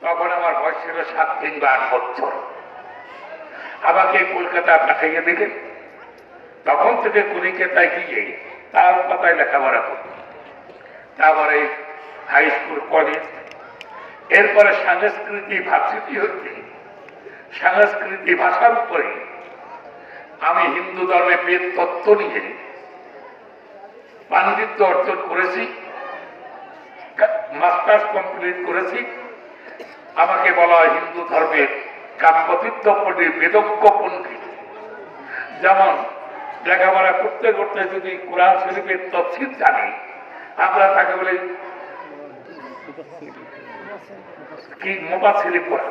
তখন আমার বয়স ছিল 7 কিংবা 8 বছর। আমাকে কলকাতা পাঠিয়ে দিলেন। তখন থেকে কলিকাতায় গিয়ে তার পাতায় লেখাপড়া করি, তারপরে হাই স্কুল, কলেজ, এরপরে সাংস্কৃতিক ভার্সিটি হচ্ছে সাংস্কৃতিক ভাষার উপরে আমি হিন্দু ধর্মে বেদ তত্ত্ব নিয়ে পাণ্ডিত্য অর্জন করেছি, মাস্টার্স কমপ্লিট করেছি। আমাকে বলা হয় হিন্দু ধর্মের কাব্যতীর্থ পণ্ডিত, বেদজ্ঞ পণ্ডিত। যেমন লেখাপড়া করতে করতে যদি কোরআন শরীফের তফসিল জানি, আমরা তাকে বলি কি মুফাসসির পড়া,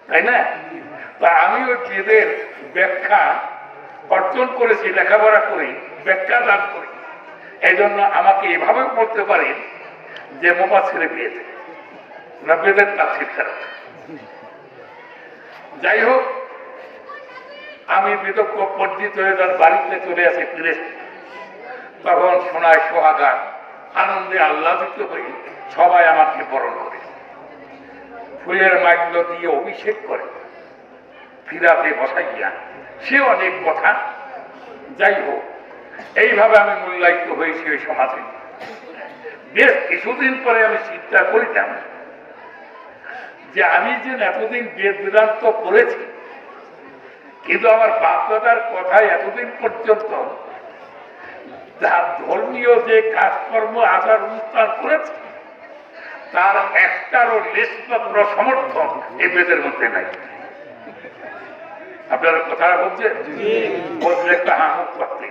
তাই না? তা আমি ওই বেদের ব্যাখ্যা অর্জন করেছি, লেখাপড়া করে ব্যাখ্যা দান করি। এই জন্য আমাকে এভাবে বলতে পারেন যে মুফাসসির বেদ না বেদের তাফসীর কারক। যাই হোক, আমি বেদজ্ঞ পণ্ডিত হয়ে যার বাড়িতে চলে আসে ফিরে, তখন শোনায় সোহাগান, আনন্দে আহ্লাদিত হয়ে সবাই আমাকে বরণ করে, ফুলের মাল্য দিয়ে অভিষেক করে, ফিরাতে বসাইয়া সে অনেক কথা। যাই হোক, এইভাবে আমি মূল্যায়িত হয়েছি ওই সমাজে। বেশ কিছুদিন পরে আমি চিন্তা করিতাম যে আমি যে এতদিন বেদ বেদান্ত পড়েছি, কিন্তু আমার বাপদাদার কথায় এতদিন পর্যন্ত তার ধর্মীয় যে কাজকর্ম আচার অনুষ্ঠান করেছে, তার একটারও লেশমাত্র সমর্থন এই বেদের মধ্যে নাই। আপনারা কথা বলছেন, বলছে একটা হাঁক করতে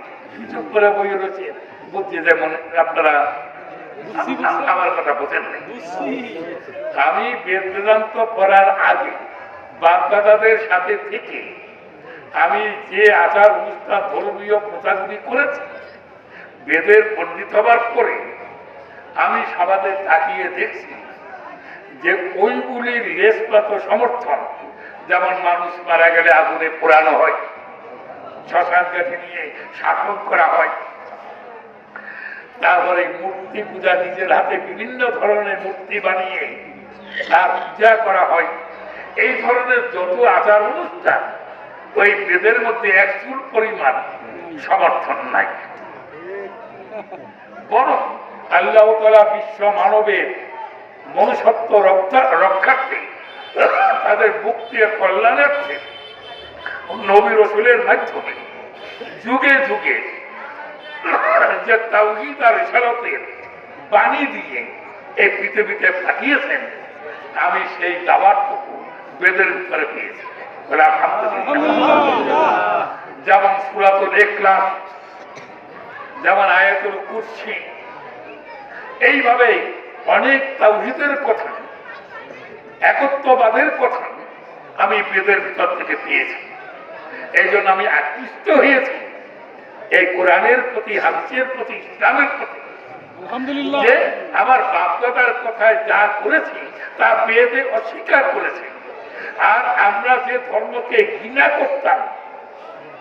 চুপ করে বই রয়েছে, বুঝছি যেমন আপনারা আমার কথা বোঝেন নাই। আমি বেদ বেদান্ত পড়ার আগে বাপদাদাদের সাথে থেকে আমি যে আচার অনুষ্ঠান ধর্মীয় প্রচারগুলি করেছি, বেদের পণ্ডিত হবার পরে আমি সমাজে তাকিয়ে দেখছি যে ওইগুলির লেশমাত্র সমর্থন, যেমন মানুষ মারা গেলে আগুনে পোড়ানো হয়, শ্মশান ঘাটে নিয়ে শাসন করা হয়, তারপরে মূর্তি পূজা, নিজের হাতে বিভিন্ন ধরনের মূর্তি বানিয়ে তার পূজা করা হয়, এই ধরনের যত আচার অনুষ্ঠান ওই বেদের মধ্যে এক চুল পরিমাণ সমর্থন নাই। বরং আল্লাহ তাআলা বিশ্ব মানবের মনুষ্যত্ব রক্ষার্থে, তাদের মুক্তি ও কল্যাণার্থে নবী রাসূলের মাধ্যমে যুগে যুগে যে তাওহীদ আর রিসালাতের বাণী দিয়ে এই পৃথিবীতে পাঠিয়েছেন, আমি সেই দাওয়াতটুকু বেদের ভিতরে পেয়েছি। যেমন সূরাতুল ইখলাস, যেমন আয়াতুল কুরসি, এইভাবে অনেক তাওহীদের কথা, একত্ববাদের কথা আমি বেদের ভিতর থেকে পেয়েছি। এই জন্য আমি আকৃষ্ট হয়েছি এই কোরআনের প্রতি, হাদিসের প্রতি, ইসলামের প্রতি। যে আমার বাপদাদার কথায় যা করেছি তা বেদে অস্বীকার করেছে। আর আমরা যে ধর্মকে ঘৃণা করতাম,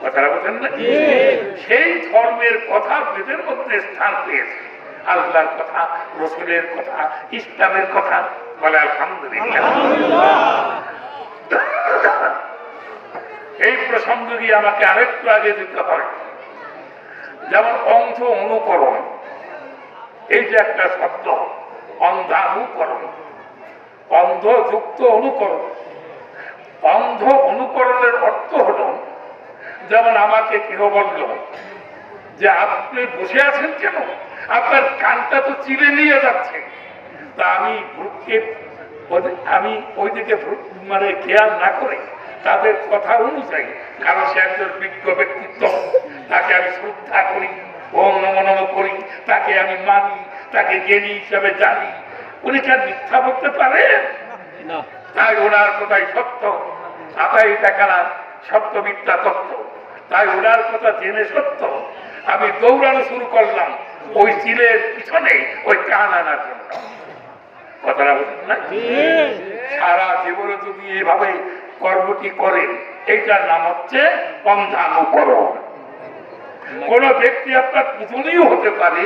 কথাটা বলছেন না, সেই ধর্মের কথা বেদের মধ্যে স্থান পেয়েছে। আল্লাহর কথা, রাসূলের কথা, ইসলামের কথা, বলে আলহামদুলিল্লাহ। এই প্রসঙ্গ দিয়ে আমাকে আরেকটু আগে যেতে হয়। যেমন অন্ধ অনুকরণ, এই যে একটা শব্দ, অন্ধানুকরণ, অন্ধযুক্ত অনুকরণ। অন্ধ অনুকরণের অর্থ হল, যেমন আমাকে কেউ বলল যে আপনি বসে আছেন কেন, আপনার কানটা তো চিলে নিয়ে যাচ্ছে। তা আমি ওইদিকে মানে খেয়াল না করে তাদের কথা অনুযায়ী, কারণ সে একজন বিজ্ঞ ব্যক্তিত্ব, তাকে আমি শ্রদ্ধা করি, ওম নমঃ নমঃ করি, তাকে আমি মানি, তাকে জ্ঞানী হিসাবে জানি। উনি কি মিথ্যা বলতে পারে? তাই ওনার কথাই সত্য, তাই দেখা না সত্য মিথ্যা তত্ত্ব। তাই ওনার কথা জেনে সত্য আমি দৌড়ানো শুরু করলাম ওই চিলের পিছনে ওই কান আনার জন্য। কথাটা বলছেন না? সারা জীবনে যদি এভাবে কর্মটি করেন, এইটার নাম হচ্ছে অন্ধানুকরণ। কোন ব্যক্তি আপনার পূজনীয় হতে পারে,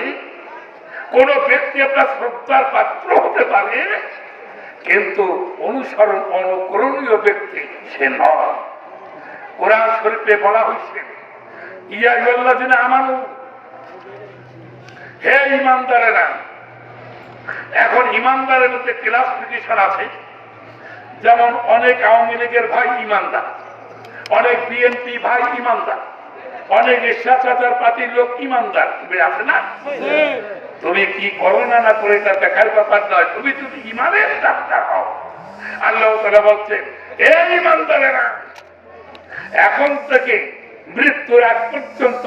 কোন ব্যক্তি আপনার শ্রদ্ধার পাত্র হতে পারে, কিন্তু অনুকরণীয় ব্যক্তি সে নয়। কোরআন শরীফে বলা হয়েছে ইয়া আইয়ুহাল্লাযীনা আমানু, হে ঈমানদারেরা। এখন ঈমানদারের মধ্যে ক্লাসিফিকেশন আছে, যেমন অনেক আওয়ামী লীগের ভাই ঈমানদার, অনেক বিএনপি ভাই ঈমানদার, অনেক স্বেচ্ছাচার পার্টির লোক ঈমানদার। তুমি আছে না? তুমি কি করো না না করে এটা দেখার ব্যাপার নয়, তুমি যদি ঈমানের ডাক্তার হও। আল্লাহ তাআলা বলছেন হে ঈমানদারেরা, এখন থেকে মৃত্যুর আগ পর্যন্ত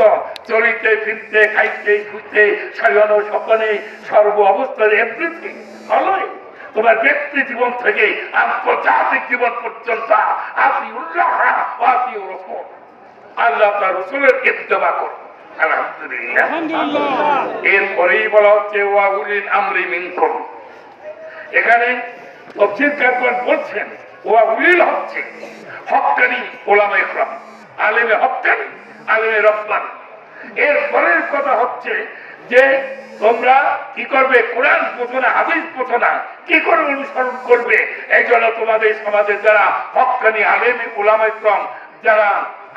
চলিতে ফিরতে খাইতে খুঁজতে শয়ন স্বপ্নে সর্ব অবস্থায় এভরিথিং ভালোই তোমার ব্যক্তি জীবন থেকে আন্তর্জাতিক জীবন পর্যন্ত আতিউল্লাহ ওয়া আতিউর রাসূল, আল্লাহ তার রাসূলের ইত্তেবা করো। আলহামদুলিল্লাহ। এরপরেই বলা হচ্ছে ওয়া উলিল আমরি মিনকুম। এখানে তাফসীরকারগণ বলছেন ওয়া উলিল হচ্ছে হক্কানি উলামায়ে কেরাম, আলেমে হক্কানি, আলেমে রব্বানি। এর পরের কথা হচ্ছে যে তোমরা কি করবে, কোরআন বোঝো না, হাদিস বোঝো না, কি করে অনুসরণ করবে? এই জন্য তোমাদের সমাজে যারা হক্কানি আলেমে উলামায়ে কেরাম, যারা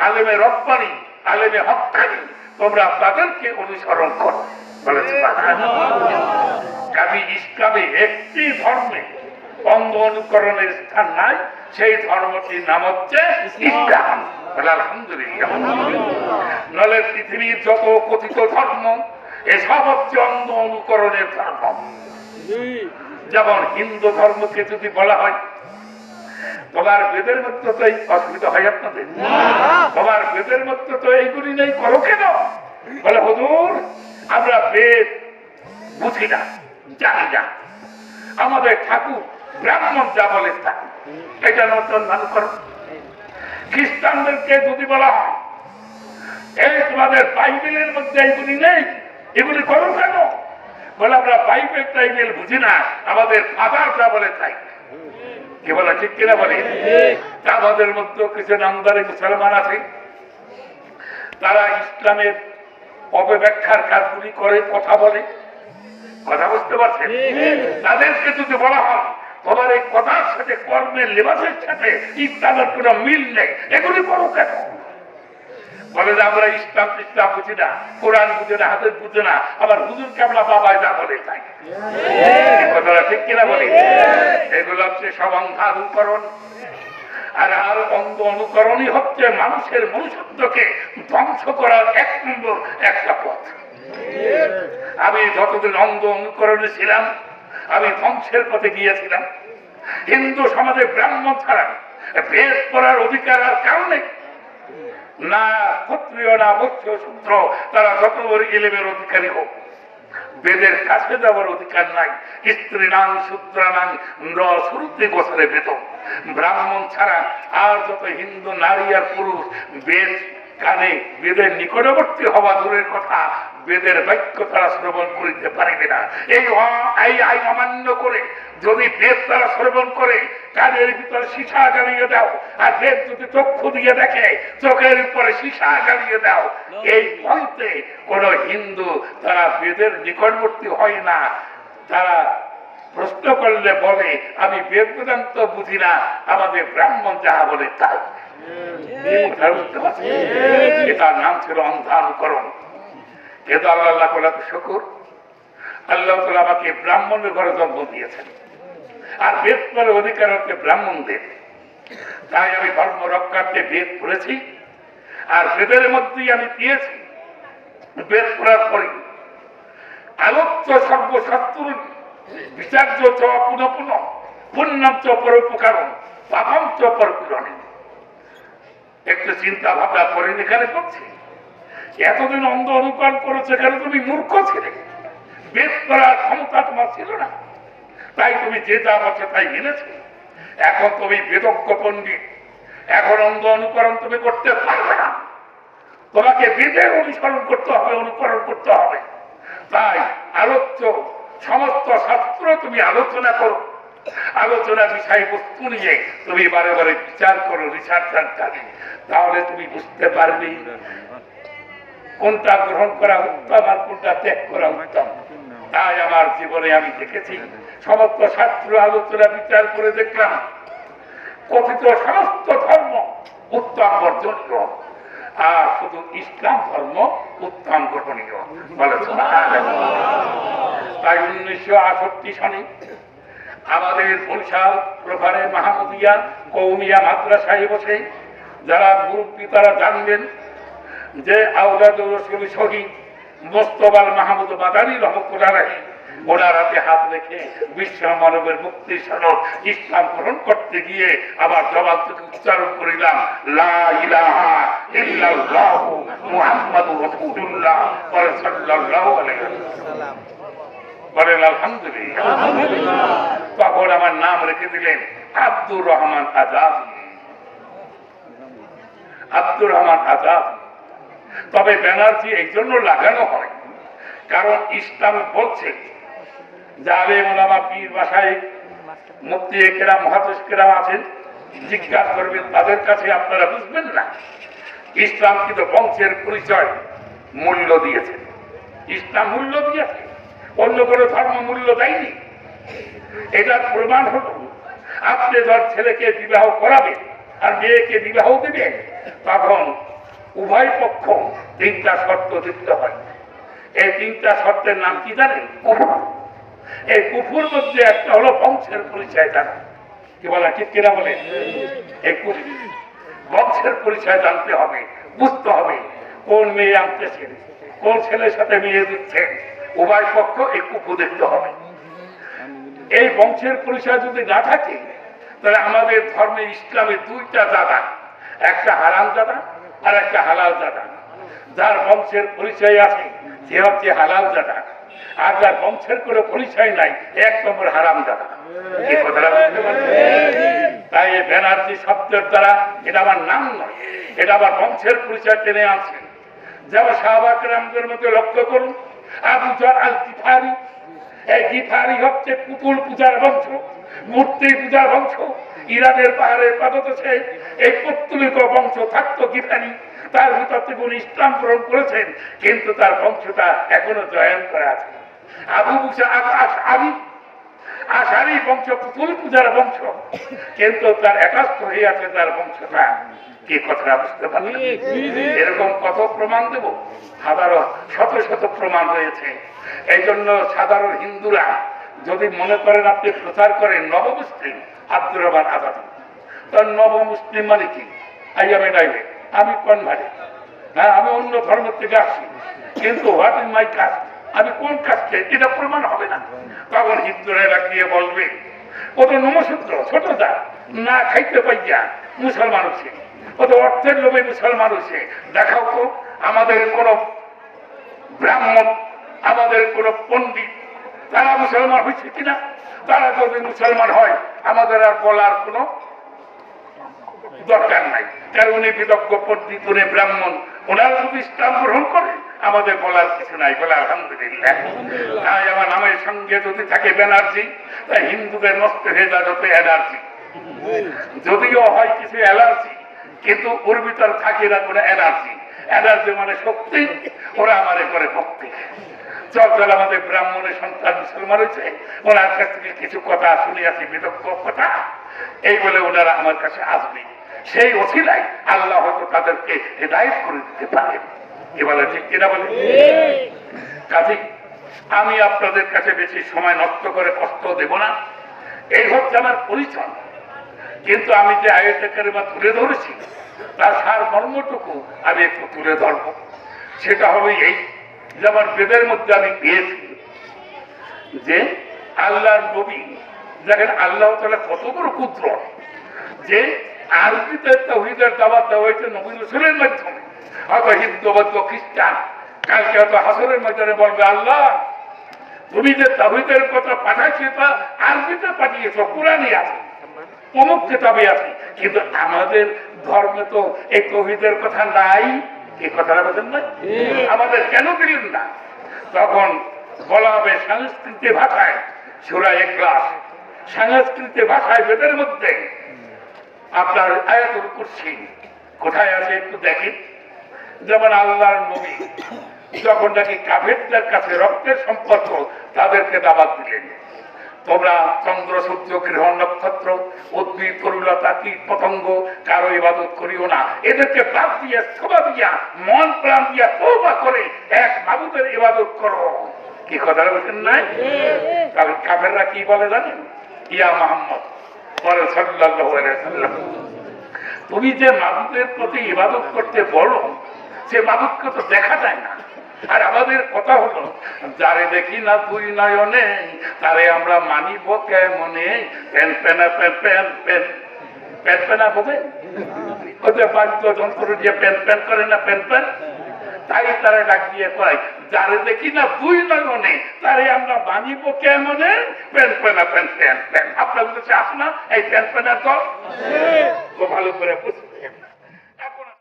আলেমে রব্বানি, আলেমে হক্কানি, তোমরা তাদেরকে অনুসরণ করো। বলেছে কাজী ইসলামে একটি ধর্মে অন্ধ অনুকরণের স্থান নাই, সেই ধর্মটির নাম হচ্ছে ইসলাম। আলহামদুলিল্লাহ। নলে পৃথিবীর যত কথিত ধর্ম এসব হচ্ছে অন্ধ অনুকরণের ধর্ম। যেমন হিন্দু ধর্মকে যদি বলা হয় তোমার বেদের মধ্যে তো এই অসুবিধা হয় আপনাদের, তোমার বেদের মধ্যে তো এইগুলি নেই, করো কেন? বলে হুজুর আমরা বেদ বুঝি না, জানি না, আমাদের ঠাকুর ব্রাহ্মণ যা বলে তা এটা নতুন মানুষ করো। খ্রিস্টানদেরকে যদি বলা হয় এই তোমাদের বাইবেলের মধ্যে এইগুলি নেই, এগুলি করো কেন? বলে আমরা বাইবেল টাইবেল বুঝি না, আমাদের ফাদার যা বলে তাই। কি বলে ঠিক কিনা বলে? আমাদের মধ্যে কিছু নামদারি মুসলমান আছে, তারা ইসলামের অপব্যাখ্যার কাজগুলি করে, কথা বলে, কথা বুঝতে পারছেন? তাদেরকে যদি বলা হয় তোমার এই কথার সাথে কর্মের লেবাসের সাথে ইসলামের কোন মিল নেই, এগুলি করো কেন? বলে যে আমরা ইসলাম বুঝি না, কোরআন বুঝে না, হাদিস বুঝে না, আবার হুজুর কেবলা বাবাই যা বলে তাই। কথাটা ঠিক কিনা বলি? এগুলো হচ্ছে সব অন্ধ-অনুকরণ। আর অন্ধ অনুকরণই হচ্ছে মানুষের মনুষ্যত্বকে ধ্বংস করার এক নম্বর একটা পথ। আমি যতদিন অন্ধ অনুকরণে ছিলাম আমি ধ্বংসের পথে গিয়েছিলাম। হিন্দু সমাজে ব্রাহ্মণ ছাড়া বেদ পড়ার অধিকার আর কারণে না ক্ষত্রিয় না বৈশ্য শূদ্র, তারা যত বড় ইলমের অধিকারী হোক, বেদের কাছে যাওয়ার অধিকার নাই। স্ত্রী নাং শূদ্রানাং শুরুতে গোছারে বেতন। ব্রাহ্মণ ছাড়া আর যত হিন্দু নারী আর পুরুষ বেদ কানে, বেদের নিকটবর্তী হওয়া দূরের কথা, বেদের বাক্য তারা শ্রবণ করিতে পারিবে না। এই আইন অমান্য করে যদি বেদ তারা শ্রবণ করে, কানের ভিতরে সীসা জ্বালিয়ে দাও, আর বেদ যদি চক্ষু দিয়ে দেখে, চোখের উপরে সীসা জ্বালিয়ে দাও, এই পন্থে কোন হিন্দু তারা বেদের নিকটবর্তী হয় না। তারা প্রশ্ন করলে বলে আমি বেদ বেদান্ত বুঝি না, আমাদের ব্রাহ্মণ যাহা বলে তাই। এটার নাম ছিল অন্ধানুকরণ। কিন্তু আল্লাহ শুকুর, আল্লাহ তাআলা আমাকে ব্রাহ্মণের ঘরে জন্ম দিয়েছেন, আর বেদ পড়ার অধিকার হচ্ছে ব্রাহ্মণদের। তাই আমি ধর্ম রক্ষার্থে বেদ পড়েছি, আর বেদের মধ্যেই আমি পেয়েছি বেদ পড়ার পরে আলোচ্য সর্বশাস্ত্র বিচার্য চ পুনঃ পুনঃ পুণ্যম চ পরোপকারণ পাপম চ পরপীড়নে। একটু চিন্তা ভাবনা করেন, এখানে করছি এতদিন অন্ধ অনুকরণ করেছে কেন? তুমি মূর্খ ছিলে, বেদ করার ক্ষমতা তোমার ছিল না, তাই তুমি যে যা বলছো তাই মেনেছে। এখন তুমি বেদজ্ঞ পণ্ডিত, এখন অন্ধ অনুকরণ তুমি করতে পারবে না, তোমাকে বেদের অনুসরণ করতে হবে, অনুকরণ করতে হবে। তাই আলোচ্য সমস্ত শাস্ত্র তুমি আলোচনা করো, আলোচনা বিষয়বস্তু নিয়ে তুমি বারে বারে বিচার করো, রিসার্চ, তাহলে তুমি বুঝতে পারবে কোনটা গ্রহণ করা উত্তম আর কোনটা ত্যাগ করা উত্তম। তাই আমার জীবনে আমি দেখেছি সমস্ত শাস্ত্র আলোচনা বিচার করে দেখলাম কথিত সমস্ত ধর্ম উত্তম বর্জনীয়, আর শুধু ইসলাম ধর্ম উত্তম গ্রহণীয়। বলে তাই 1968 সনে আমাদের বরিশাল প্রভারে মাহমুদিয়া কৌমিয়া মাদ্রাসায় বসে যারা মুরব্বী তারা জানবেন যে আওলাদুর রসুল শহীদ মোস্তফা মাহমুদ মাদানী রহমতুল্লাহ আলাইহি ওনার হাতে হাত রেখে বিশ্ব মানবের মুক্তির সনদ ইসলাম গ্রহণ করতে গিয়ে আবার জবান থেকে উচ্চারণ করিলাম লা ইলাহা ইল্লাল্লাহু মুহাম্মাদুর রাসূলুল্লাহ সাল্লাল্লাহু আলাইহি ওয়াসাল্লাম। বলেন আলহামদুলিল্লাহ। তখন আমার নাম রেখে দিলেন আব্দুর রহমান আজাদ। আব্দুর রহমান আজাদ। তবে ব্যানার্জি এই জন্য লাগানো হয় কারণ ইসলাম বলছে যে আলেম ওলামা পীর বাসায় মুফতি কেরাম মুহাদ্দিস কেরাম আছেন, জিজ্ঞাসা করবেন তাদের কাছে, আপনারা বুঝবেন না। ইসলাম কিন্তু বংশের পরিচয় মূল্য দিয়েছে, ইসলাম মূল্য দিয়েছে, অন্য কোনো ধর্ম মূল্য দেয়নি। এটার প্রমাণ হলো আপনি ধর ছেলেকে বিবাহ করাবেন আর মেয়েকে বিবাহ দেবেন, তখন উভয় পক্ষ 3টা শর্ত দিতে হয়। এই 3টা শর্তের নাম কি জানেন? কুফর। এই কুফুর মধ্যে একটা হলো বংশের পরিচয় জানা। কি বলা ঠিক কিনা বলেন? এই বংশের পরিচয় জানতে হবে, বুঝতে হবে কোন মেয়ে আনতেছেন, কোন ছেলের সাথে মেয়ে দিচ্ছেন, উভয় পক্ষ এই কুফু দেখতে হবে। এই বংশের পরিচয় যদি না থাকে তাহলে আমাদের ধর্মে ইসলামে 2টা দাদা, একটা হারাম দাদা আর একটা হালাল দাদা। যার বংশের পরিচয় আছে সে হচ্ছে হালাল দাদা, আর যার বংশের কোনো পরিচয় নাই 1 নম্বর হারাম দাদা। এই কথাটা বুঝতে পারছেন? তাই এই ব্যানার্জি শব্দের দ্বারা এটা আমার নাম নয়, এটা আমার বংশের পরিচয় টেনে আনছে। যেমন সাহাবা কেরামদের মধ্যে লক্ষ্য করুন, আবু যর আল গিফারি, এই গিফারি হচ্ছে পুতুল পূজার বংশ, মূর্তি পূজার বংশ। ইরানের পাহাড়ের পাদদেশে এই পত্তলিক বংশ থাকতো গিফারি। তার ভিতর থেকে উনি ইসলাম গ্রহণ করেছেন, কিন্তু তার বংশটা এখনো জয়ন করে আছে। আবু মুসা আশারি বংশ পুতুল পূজার বংশ, কিন্তু তার একাস্ত হয়ে আছে তার বংশটা। কি কথাটা বুঝতে পারলেন? এরকম কত প্রমাণ দেব? হাজারো শত শত প্রমাণ রয়েছে। এই জন্য সাধারণ হিন্দুরা যদি মনে করেন আপনি প্রচার করেন নবমুসলিম আব্দুর রহমান আজাদ, তার নবমুসলিম মানে কি? আমি কনভার্টেড, হ্যাঁ আমি অন্য ধর্ম থেকে আসছি, কিন্তু হোয়াট ইজ মাই কাস্ট, আমি কোন কাস্টে, এটা প্রমাণ হবে না। তখন হিন্দুরা ডাক দিয়ে বলবে ও তো নমশূদ্র, ছোট দা, না খাইতে পাইয়া মুসলমান হচ্ছে, ও তো অর্থের লোভে মুসলমান হচ্ছে। দেখাও তো আমাদের কোন ব্রাহ্মণ, আমাদের কোন পণ্ডিত তারা মুসলমান হয়েছে কিনা। তারা যদি মুসলমান হয় আমাদের আর বলার কোনো দরকার নাই, কারণ উনি বিদগ্ধ পণ্ডিত, উনি ব্রাহ্মণ, ওনারা যদি ইসলাম গ্রহণ করে আমাদের বলার কিছু নাই। বলে আলহামদুলিল্লাহ। তাই আমার নামের সঙ্গে যদি থাকে ব্যানার্জি, তাই হিন্দুদের নষ্ট হয়ে যায় যত এনার্জি। যদিও হয় কিছু অ্যালার্জি, কিন্তু ওর ভিতর থাকে না কোনো এনার্জি। এনার্জি মানে শক্তি, ওরা আমাদের করে ভক্তি। চল আমাদের ব্রাহ্মণের সন্তান মুসলমান হয়েছে, ওনার কাছ থেকে কিছু কথা শুনিয়াছি, বিদগ্ধ কথা, এই বলে ওনারা আমার কাছে আসবে। সেই ওসিলায় আল্লাহ হয়তো তাদেরকে হেদায়েত করে দিতে পারেন। এবারে ঠিক কিনা বলে? কাজে আমি আপনাদের কাছে বেশি সময় নষ্ট করে কষ্ট দেব না। এই হচ্ছে আমার পরিচয়। কিন্তু আমি যে আয়াতে কারিমা তুলে ধরেছি তার সার মর্মটুকু আমি একটু তুলে ধরব। সেটা হবে এই, যেমন বেদের মধ্যে আমি পেয়েছি যে আল্লাহর নবী, দেখেন আল্লাহ তাআলা কত বড় কুদরত, যে আরবিতে তাওহীদের দাওয়াত দেওয়া হয়েছে নবী রাসূলের মাধ্যমে। হয়তো হিন্দু বৌদ্ধ খ্রিস্টান কালকে হয়তো হাসরের ময়দানে বলবে আল্লাহ তুমি যে তাওহীদের কথা পাঠাইছো তা আরবিতে পাঠিয়েছো, কোরআনে আছে, অমুক কিতাবে আছে, কিন্তু আমাদের ধর্মে তো এই তাওহীদের কথা নাই। এই কথাটা বলেন না, আমাদের কেন দিলেন না? তখন বলা হবে সংস্কৃত ভাষায়, সূরা ইখলাস সংস্কৃত ভাষায় বেদের মধ্যে আপনার আয়াতুল কুরসি কোথায় আছে একটু দেখেন। যেমন আল্লাহর নবী যখন নাকি কাফেরদের কাছে রক্তের সম্পর্ক তাদেরকে দাওয়াত দিলেন, তোমরা চন্দ্র সূর্য গ্রহ নক্ষত্র উদ্ভিদ তরুলতা কীট পতঙ্গ কারো ইবাদত করিও না, এদেরকে বাদ দিয়ে সবা দিয়া মন প্রাণ দিয়া তওবা করে এক মাবুদের ইবাদত করো। কি কথা বলছেন নাই? তাহলে কাফেররা কি বলে জানেন? ইয়া মুহাম্মদ সাল্লাল্লাহু আলাইহি ওয়াসাল্লাম, তুমি যে মাবুদের প্রতি ইবাদত করতে বলো সে মাবুদকে তো দেখা যায় না। আর আমাদের কথা হলো যারে দেখি না দুই নয়নে তারে আমরা মানিব কেমনে? প্যান প্যানা প্যান প্যান প্যান প্যান প্যানা বোঝে ওদের বাদ্যযন্ত্র দিয়ে প্যান প্যান করে না প্যান প্যান, তাই তারা ডাক দিয়ে কয় যারে দেখি না দুই নয়নে তারে আমরা মানিব কেমনে? প্যান প্যানা প্যান প্যান প্যান। আপনার কাছে আসে না এই প্যান প্যানার দল? তো ভালো করে বুঝ